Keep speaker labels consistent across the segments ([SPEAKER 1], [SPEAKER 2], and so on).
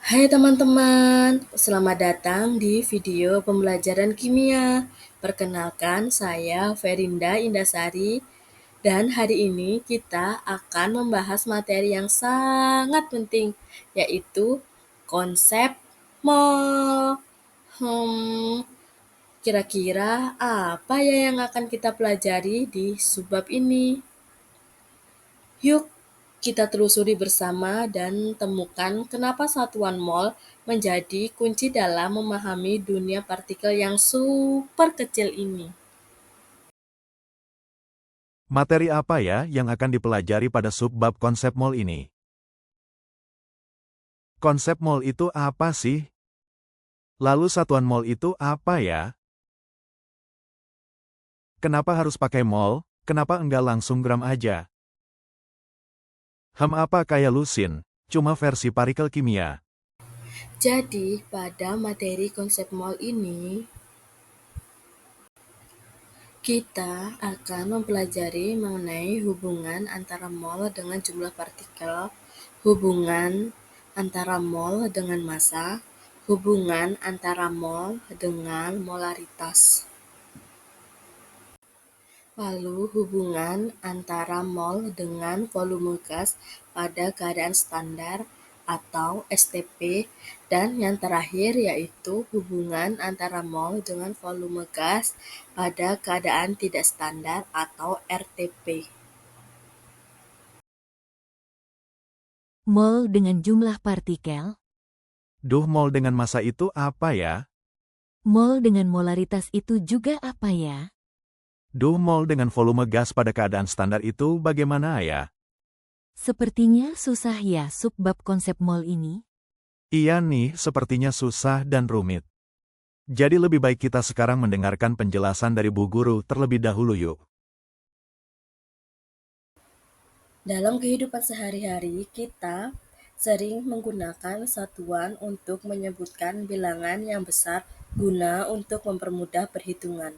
[SPEAKER 1] Hai teman-teman, selamat datang di video pembelajaran kimia. Perkenalkan, saya Verinda Indasari, dan hari ini kita akan membahas materi yang sangat penting, yaitu konsep mol. Hmm, Kira-kira apa ya yang akan kita pelajari di subbab ini? Yuk kita telusuri bersama dan temukan kenapa satuan mol menjadi kunci dalam memahami dunia partikel yang super kecil ini.
[SPEAKER 2] Materi apa ya yang akan dipelajari pada subbab konsep mol ini? Konsep mol itu apa sih? Lalu satuan mol itu apa ya? Kenapa harus pakai mol? Kenapa enggak langsung gram aja? Apa kayak lusin? Cuma versi partikel kimia.
[SPEAKER 1] Jadi, pada materi konsep mol ini, kita akan mempelajari mengenai hubungan antara mol dengan jumlah partikel, hubungan antara mol dengan massa, hubungan antara mol dengan molaritas. Lalu hubungan antara mol dengan volume gas pada keadaan standar atau STP, dan yang terakhir yaitu hubungan antara mol dengan volume gas pada keadaan tidak standar atau RTP.
[SPEAKER 3] Mol dengan jumlah partikel,
[SPEAKER 2] Mol dengan massa itu apa ya?
[SPEAKER 3] mol dengan molaritas itu juga apa ya?
[SPEAKER 2] Mol dengan volume gas pada keadaan standar itu bagaimana ya?
[SPEAKER 3] Sepertinya susah ya subbab konsep mol ini.
[SPEAKER 2] Iya nih, sepertinya susah dan rumit. Jadi lebih baik kita sekarang mendengarkan penjelasan dari Bu Guru terlebih dahulu yuk.
[SPEAKER 1] Dalam kehidupan sehari-hari, kita sering menggunakan satuan untuk menyebutkan bilangan yang besar guna untuk mempermudah perhitungan.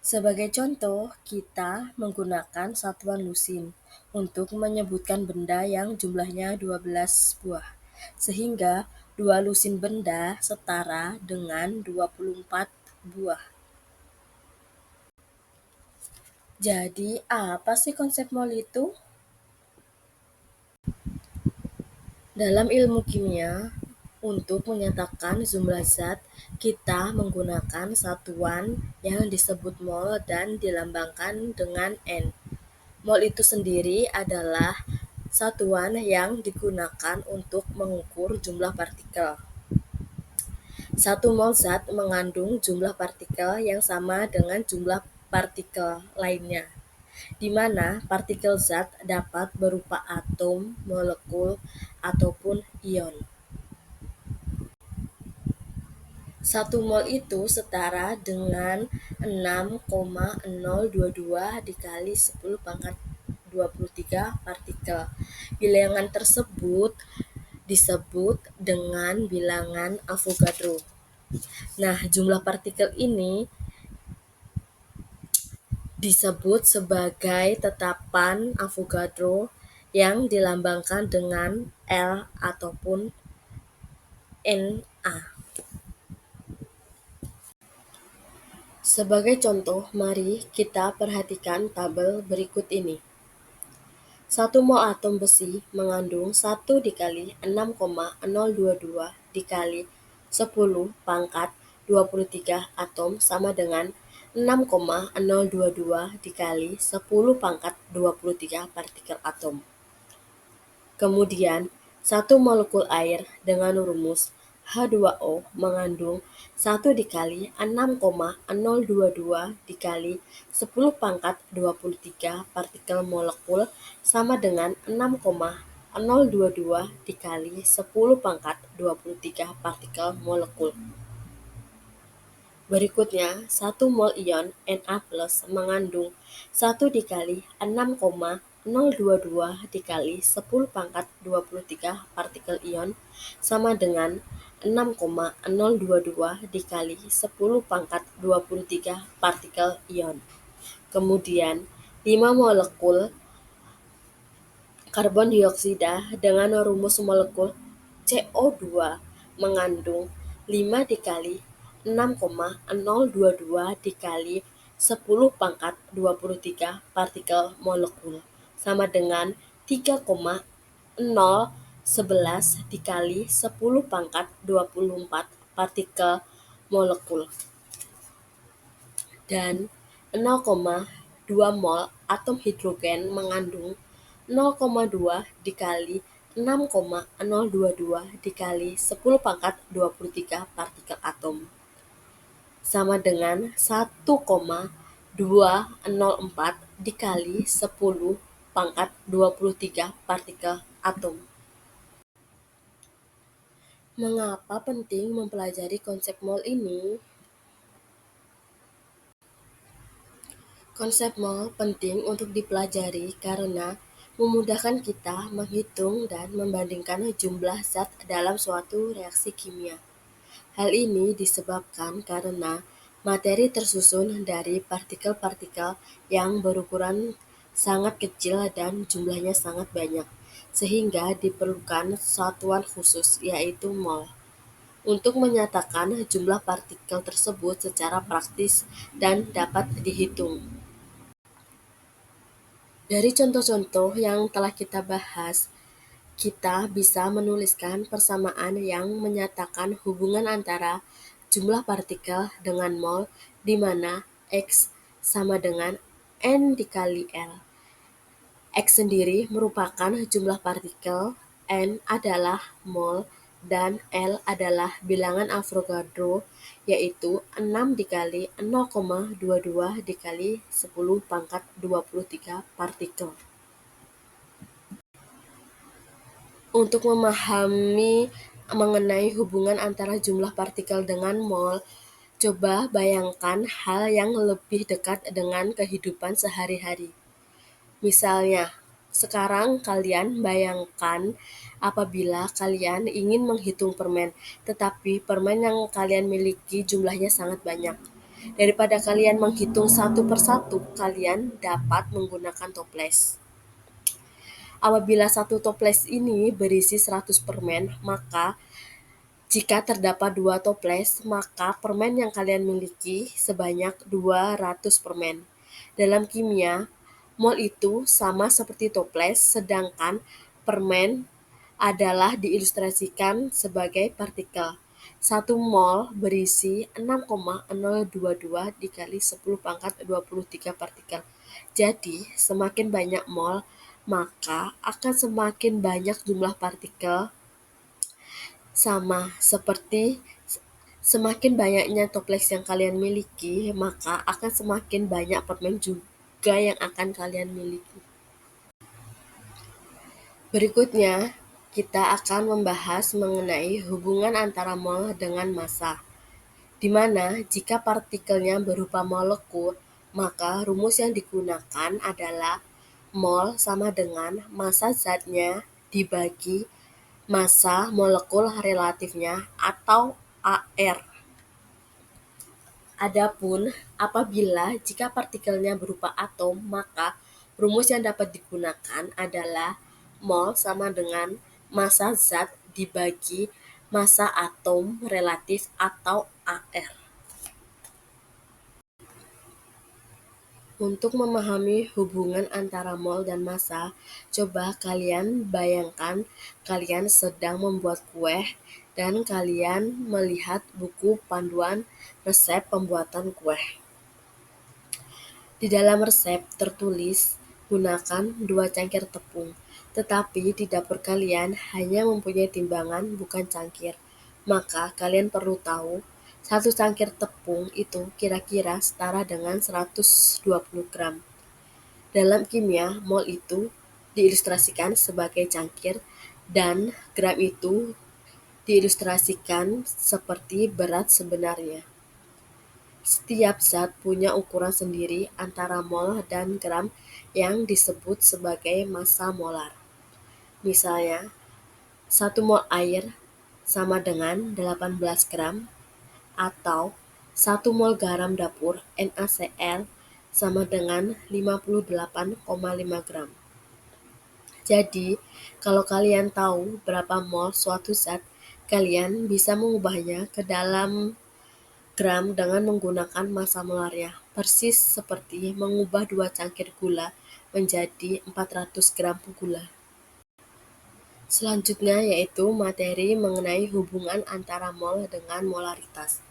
[SPEAKER 1] Sebagai contoh, kita menggunakan satuan lusin untuk menyebutkan benda yang jumlahnya 12 buah, sehingga 2 lusin benda setara dengan 24 buah. Jadi, apa sih konsep mol itu? Dalam ilmu kimia, untuk menyatakan jumlah zat, kita menggunakan satuan yang disebut mol dan dilambangkan dengan N. Mol itu sendiri adalah satuan yang digunakan untuk mengukur jumlah partikel. Satu mol zat mengandung jumlah partikel yang sama dengan jumlah partikel lainnya, di mana partikel zat dapat berupa atom, molekul, ataupun ion. 1 mol itu setara dengan 6,022 dikali 10 pangkat 23 partikel. Bilangan tersebut disebut dengan bilangan Avogadro. Nah, jumlah partikel ini disebut sebagai tetapan Avogadro yang dilambangkan dengan L ataupun Na. Sebagai contoh, mari kita perhatikan tabel berikut ini. 1 mol atom besi mengandung 1 dikali 6,022 dikali 10 pangkat 23 atom sama dengan 6,022 dikali 10 pangkat 23 partikel atom. Kemudian, 1 molekul air dengan rumus H2O mengandung 1 dikali 6,022 dikali 10 pangkat 23 partikel molekul sama dengan 6,022 dikali 10 pangkat 23 partikel molekul. Berikutnya, 1 mol ion Na+ mengandung 1 dikali 6,022 dikali 10 pangkat 23 partikel ion sama dengan 6,022 dikali 10 pangkat 23 partikel ion. Kemudian, 5 molekul Karbon dioksida dengan rumus molekul CO2 mengandung 5 dikali 6,022 dikali 10 pangkat 23 partikel molekul sama dengan 3,011 dikali 10 pangkat 24 partikel molekul dan 0,2 mol atom hidrogen mengandung 0,2 dikali 6,022 dikali 10 pangkat 23 partikel atom sama dengan 1,204 dikali 10 pangkat 23 partikel atom. Mengapa penting mempelajari konsep mol ini? Konsep mol penting untuk dipelajari karena memudahkan kita menghitung dan membandingkan jumlah zat dalam suatu reaksi kimia. Hal ini disebabkan karena materi tersusun dari partikel-partikel yang berukuran sangat kecil dan jumlahnya sangat banyak, sehingga diperlukan satuan khusus, yaitu mol, untuk menyatakan jumlah partikel tersebut secara praktis dan dapat dihitung. Dari contoh-contoh yang telah kita bahas, kita bisa menuliskan persamaan yang menyatakan hubungan antara jumlah partikel dengan mol, di mana X sama dengan N dikali L. X sendiri merupakan jumlah partikel, N adalah mol, dan L adalah bilangan Avogadro, yaitu 6 dikali 0,22 dikali 10 pangkat 23 partikel. Untuk memahami mengenai hubungan antara jumlah partikel dengan mol, coba bayangkan hal yang lebih dekat dengan kehidupan sehari-hari. Misalnya, sekarang kalian bayangkan apabila kalian ingin menghitung permen, tetapi permen yang kalian miliki jumlahnya sangat banyak. Daripada kalian menghitung satu persatu, kalian dapat menggunakan toples. Apabila satu toples ini berisi 100 permen, maka jika terdapat 2 toples, maka permen yang kalian miliki sebanyak 200 permen. Dalam kimia, mol itu sama seperti toples, sedangkan permen adalah diilustrasikan sebagai partikel. 1 mol berisi 6,022 dikali 10 pangkat 23 partikel. Jadi, semakin banyak mol, maka akan semakin banyak jumlah partikel, sama seperti semakin banyaknya toples yang kalian miliki, maka akan semakin banyak permen juga yang akan kalian miliki. Berikutnya, kita akan membahas mengenai hubungan antara mol dengan massa, di mana jika partikelnya berupa molekul, maka rumus yang digunakan adalah mol sama dengan massa zatnya dibagi massa molekul relatifnya atau AR. Adapun apabila jika partikelnya berupa atom, maka rumus yang dapat digunakan adalah mol sama dengan massa zat dibagi massa atom relatif atau AR. Untuk memahami hubungan antara mol dan massa, coba kalian bayangkan kalian sedang membuat kue dan kalian melihat buku panduan resep pembuatan kue. Di dalam resep tertulis gunakan 2 cangkir tepung, tetapi di dapur kalian hanya mempunyai timbangan bukan cangkir. Maka kalian perlu tahu 1 cangkir tepung itu kira-kira setara dengan 120 gram. Dalam kimia, mol itu diilustrasikan sebagai cangkir dan gram itu diilustrasikan seperti berat sebenarnya. Setiap zat punya ukuran sendiri antara mol dan gram yang disebut sebagai massa molar. Misalnya, 1 mol air sama dengan 18 gram atau 1 mol garam dapur NaCl sama dengan 58,5 gram. Jadi, kalau kalian tahu berapa mol suatu zat, kalian bisa mengubahnya ke dalam gram dengan menggunakan massa molarnya. Persis seperti mengubah 2 cangkir gula menjadi 400 gram gula. Selanjutnya yaitu materi mengenai hubungan antara mol dengan molaritas.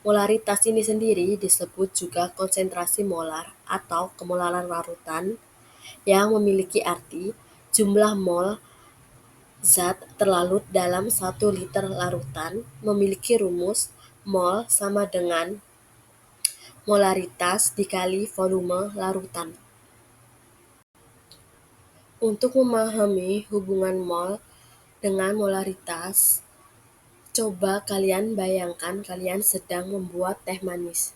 [SPEAKER 1] Molaritas ini sendiri disebut juga konsentrasi molar atau kemolaran larutan yang memiliki arti jumlah mol zat terlarut dalam 1 liter larutan memiliki rumus mol sama dengan molaritas dikali volume larutan. Untuk memahami hubungan mol dengan molaritas, coba kalian bayangkan kalian sedang membuat teh manis.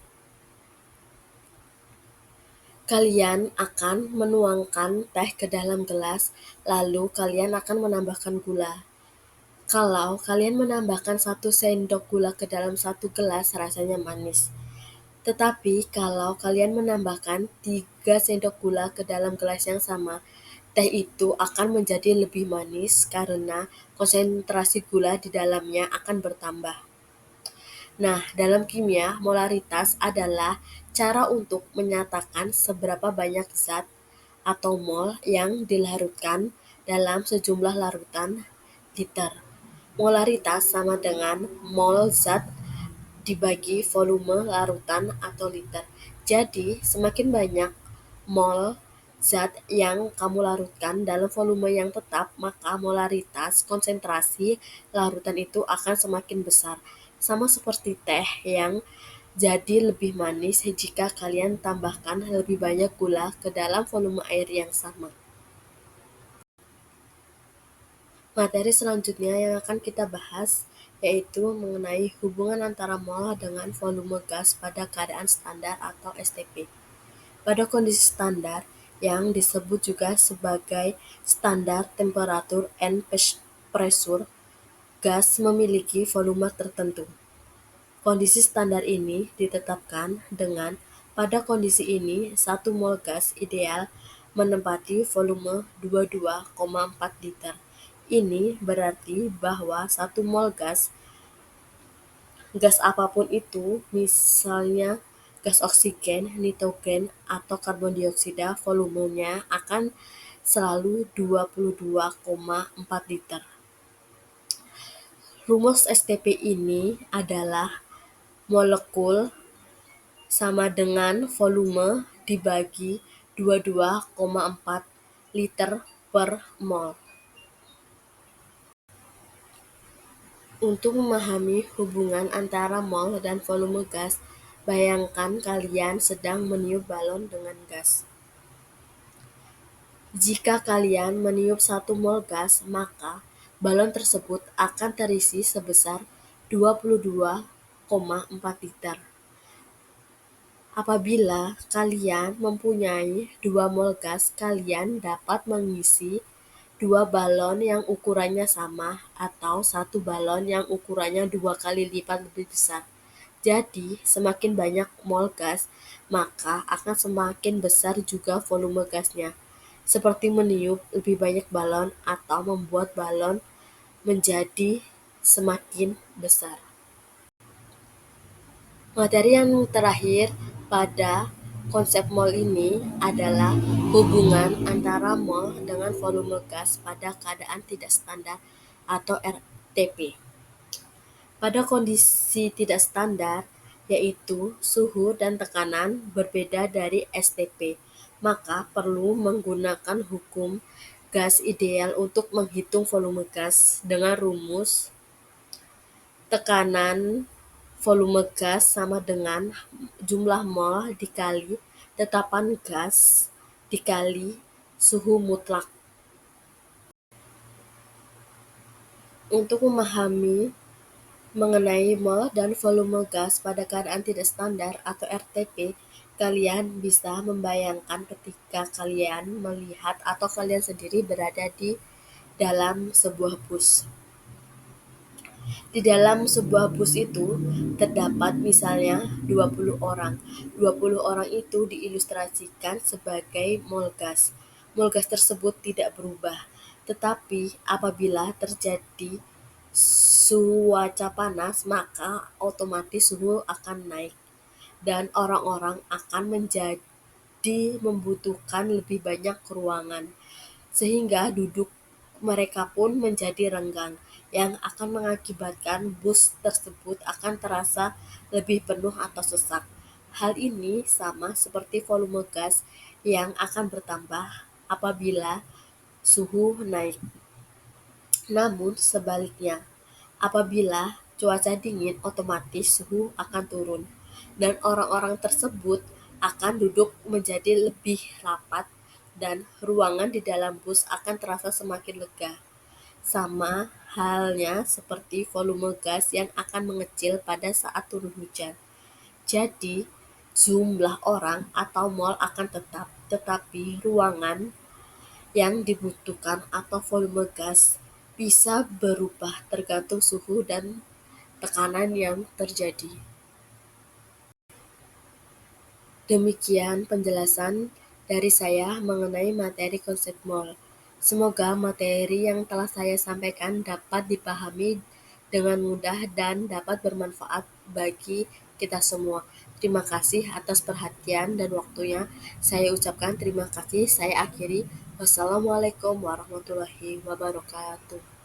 [SPEAKER 1] Kalian akan menuangkan teh ke dalam gelas, lalu kalian akan menambahkan gula. Kalau kalian menambahkan 1 sendok gula ke dalam 1 gelas, rasanya manis. Tetapi kalau kalian menambahkan 3 sendok gula ke dalam gelas yang sama, teh itu akan menjadi lebih manis karena konsentrasi gula di dalamnya akan bertambah. Nah, dalam kimia, molaritas adalah cara untuk menyatakan seberapa banyak zat atau mol yang dilarutkan dalam sejumlah larutan liter. Molaritas sama dengan mol zat dibagi volume larutan atau liter. Jadi, semakin banyak mol zat yang kamu larutkan dalam volume yang tetap, maka molaritas konsentrasi larutan itu akan semakin besar. Sama seperti teh yang jadi lebih manis jika kalian tambahkan lebih banyak gula ke dalam volume air yang sama. Materi selanjutnya yang akan kita bahas yaitu mengenai hubungan antara mol dengan volume gas pada keadaan standar atau STP. Pada kondisi standar, yang disebut juga sebagai standar temperatur and pressure, gas memiliki volume tertentu. Kondisi standar ini ditetapkan dengan pada kondisi ini 1 mol gas ideal menempati volume 22,4 liter. Ini berarti bahwa 1 mol gas apapun itu, misalnya gas oksigen, nitrogen, atau karbon dioksida, volumenya akan selalu 22,4 liter. Rumus STP ini adalah molekul sama dengan volume dibagi 22,4 liter per mol. Untuk memahami hubungan antara mol dan volume gas, bayangkan kalian sedang meniup balon dengan gas. Jika kalian meniup 1 mol gas, maka balon tersebut akan terisi sebesar 22,4 liter. Apabila kalian mempunyai 2 mol gas, kalian dapat mengisi 2 balon yang ukurannya sama atau 1 balon yang ukurannya 2 kali lipat lebih besar. Jadi, semakin banyak mol gas, maka akan semakin besar juga volume gasnya. Seperti meniup lebih banyak balon atau membuat balon menjadi semakin besar. Materi yang terakhir pada konsep mol ini adalah hubungan antara mol dengan volume gas pada keadaan tidak standar atau RTP. Pada kondisi tidak standar, yaitu suhu dan tekanan berbeda dari STP, maka perlu menggunakan hukum gas ideal untuk menghitung volume gas dengan rumus tekanan volume gas sama dengan jumlah mol dikali tetapan gas dikali suhu mutlak. Untuk memahami mengenai mol dan volume gas pada keadaan tidak standar atau RTP, kalian bisa membayangkan ketika kalian melihat atau kalian sendiri berada di dalam sebuah bus. Di dalam sebuah bus itu terdapat misalnya 20 orang. 20 orang itu diilustrasikan sebagai mol gas. Mol gas tersebut tidak berubah. Tetapi apabila terjadi cuaca panas, maka otomatis suhu akan naik dan orang-orang akan menjadi membutuhkan lebih banyak ruangan, sehingga duduk mereka pun menjadi renggang, yang akan mengakibatkan bus tersebut akan terasa lebih penuh atau sesak. Hal ini sama seperti volume gas yang akan bertambah apabila suhu naik. Namun sebaliknya, apabila cuaca dingin, otomatis suhu akan turun, dan orang-orang tersebut akan duduk menjadi lebih rapat dan ruangan di dalam bus akan terasa semakin lega. Sama halnya seperti volume gas yang akan mengecil pada saat turun hujan. Jadi, jumlah orang atau mall akan tetap, tetapi ruangan yang dibutuhkan atau volume gas bisa berubah tergantung suhu dan tekanan yang terjadi. Demikian penjelasan dari saya mengenai materi konsep mall. Semoga materi yang telah saya sampaikan dapat dipahami dengan mudah dan dapat bermanfaat bagi kita semua. Terima kasih atas perhatian dan waktunya. Saya ucapkan terima kasih. Saya akhiri. Wassalamualaikum warahmatullahi wabarakatuh.